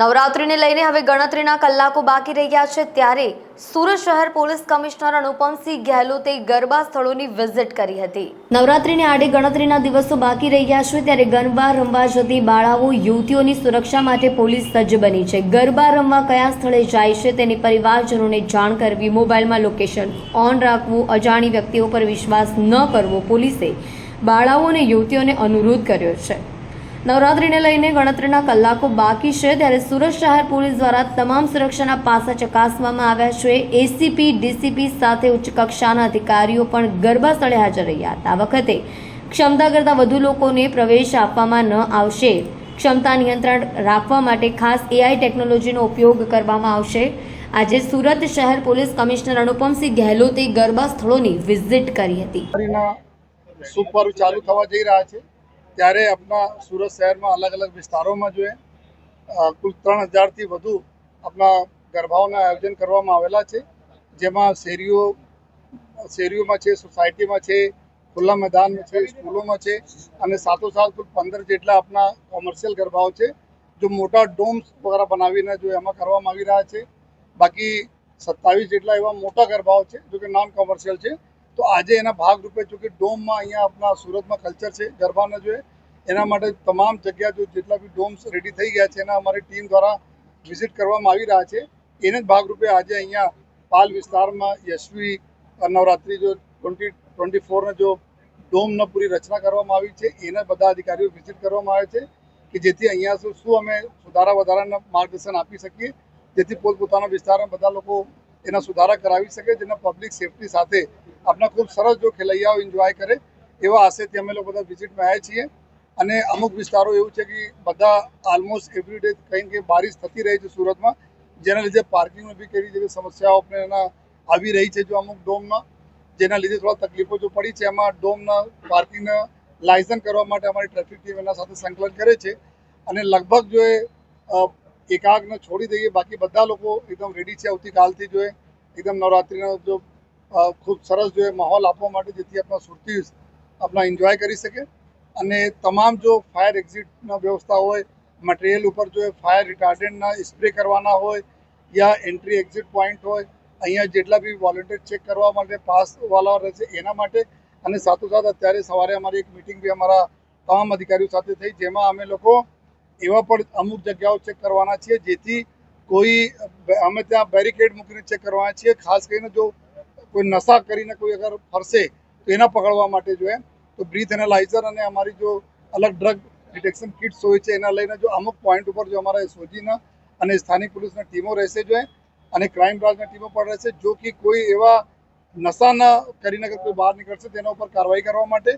નવરાત્રિને લઈને હવે ગણતરીના કલાકો બાકી રહ્યા છે ત્યારે સુરત શહેર પોલીસ કમિશનર અનુપમસિંહ ગહેલોતે ગરબા સ્થળોની વિઝિટ કરી હતી। નવરાત્રિને આડે ગણતરીના દિવસો બાકી રહ્યા છે ત્યારે ગરબા રમવા જતી બાળાઓ યુવતીઓની સુરક્ષા માટે પોલીસ સજ્જ બની છે। ગરબા રમવા કયા સ્થળે જાય છે તેની પરિવારજનોને જાણ કરવી, મોબાઈલમાં લોકેશન ઓન રાખવું, અજાણી વ્યક્તિઓ પર વિશ્વાસ ન કરવો, પોલીસે બાળાઓ અને યુવતીઓને અનુરોધ કર્યો છે। નવરાત્રિને લઈને ગણતરીના કલાકો બાકી છે ત્યારે સુરત શહેર પોલીસ દ્વારા તમામ સુરક્ષાના પાસા ચકાસવામાં આવ્યા છે। એસીપી, ડીસીપી સાથે ઉચ્ચ કક્ષાના અધિકારીઓ પણ ગરબા સ્થળે હાજર રહ્યા હતા। આ વખતે ક્ષમતા કરતાં વધુ લોકોને પ્રવેશ આપવામાં ન આવશે। ક્ષમતા નિયંત્રણ રાખવા માટે ખાસ એઆઈ ટેકનોલોજીનો ઉપયોગ કરવામાં આવશે। આજે સુરત શહેર પોલીસ કમિશનર અનુપમસિંહ ગહેલોતે ગરબા સ્થળોની વિઝિટ કરી હતી। શુભ પર્વ ચાલુ થવા જઈ રહ્યા છે ત્યારે આપણા સુરત શહેરમાં અલગ અલગ વિસ્તારોમાં જો કુલ 3000થી વધુ આપણા ગરબાઓના આયોજન કરવામાં આવેલા છે, જેમાં શેરીઓમાં છે, સોસાયટીમાં છે, ખુલ્લા મેદાનમાં છે, સ્કૂલોમાં છે અને સાથોસાથ કુલ 15 જેટલા આપણા કોમર્શિયલ ગરબાઓ છે જો મોટા ડોમ્સ વગેરે બનાવીને જો એમાં કરવામાં આવી રહ્યા છે। બાકી 27 જેટલા એવા મોટા ગરબાઓ છે જો કે નોન કોમર્શિયલ છે। તો આજે એના ભાગરૂપે જો કે ડોમમાં અહીંયા આપણા સુરતમાં કલ્ચર છે ગરબાના જોઈએ એના માટે તમામ જગ્યા જો જેટલા બી ડોમ્સ રેડી થઈ ગયા છે એના અમારી ટીમ દ્વારા વિઝિટ કરવામાં આવી રહ્યા છે। એને જ ભાગરૂપે આજે અહીંયા પાલ વિસ્તારમાં યશવી નવરાત્રિ જો 2024ને જો ડોમનો પૂરી રચના કરવામાં આવી છે એના બધા અધિકારીઓ વિઝિટ કરવામાં આવે છે કે જેથી અહીંયા શું અમે વધારાના માર્ગદર્શન આપી શકીએ, જેથી પોતપોતાના વિસ્તારમાં બધા લોકો એના સુધારા કરાવી શકે, જેના પબ્લિક સેફટી સાથે આપણા ખૂબ સરસ જો ખેલૈયાઓ એન્જોય કરે એવા આશયથી અમે લોકો બધા વિઝિટમાં આવ્યા છીએ। અને અમુક વિસ્તારો એવું છે કે બધા ઓલમોસ્ટ એવરીડે કંઈ કંઈ બારિશ થતી રહી છે સુરતમાં, જેના લીધે પાર્કિંગમાં બી કેવી જેવી સમસ્યાઓ આપણે એના આવી રહી છે જો અમુક ડોમમાં, જેના લીધે થોડા તકલીફો જો પડી છે। એમાં ડોમના પાર્કિંગના લાયસન્સ કરવા માટે અમારી ટ્રાફિક ટીમ એના સાથે સંકલન કરે છે અને લગભગ જો એકાગને છોડી દઈએ બાકી બધા લોકો એકદમ રેડી છે આવતીકાલથી જો એકદમ નવરાત્રિનો જો ખૂબ સરસ જો માહોલ આપવા માટે જેથી આપણા સુરતી આપણા એન્જોય કરી શકે। અને તમામ જો ફાયર એક્ઝિટના વ્યવસ્થા હોય, મટીરિયલ ઉપર જો ફાયર રિટાર્ડન્ટના સ્પ્રે કરવાના હોય યા એન્ટ્રી એક્ઝિટ પોઈન્ટ હોય, અહીંયા જેટલા બી વોલેન્ટિયર ચેક કરવા માટે પાસવાળા રહેશે એના માટે। અને સાથોસાથ અત્યારે સવારે અમારી એક મિટિંગ બી અમારા તમામ અધિકારીઓ સાથે થઈ, જેમાં અમે લોકો એવા પણ અમુક જગ્યાઓ ચેક કરવાના છીએ જેથી અમે ત્યાં બેરિકેડ મૂકીને ચેક કરવાના છીએ। ખાસ કરીને જો કોઈ નશા કરીને કોઈ અગર ફરશે તો એના પકડવા માટે જો તો બ્રીથ એનાલાઇઝર અને અમારી જો અલગ ડ્રગ ડિટેક્શન કિટ્સ હોય છે એના લઈને જો અમુક પોઈન્ટ ઉપર જો અમારા એસઓજીના અને સ્થાનિક પોલીસની ટીમો રહેશે જો અને ક્રાઇમ બ્રાન્ચની ટીમો પણ રહેશે જો કે કોઈ એવા નશા ન કરીને કોઈ બહાર નીકળશે તેના ઉપર કાર્યવાહી કરવા માટે।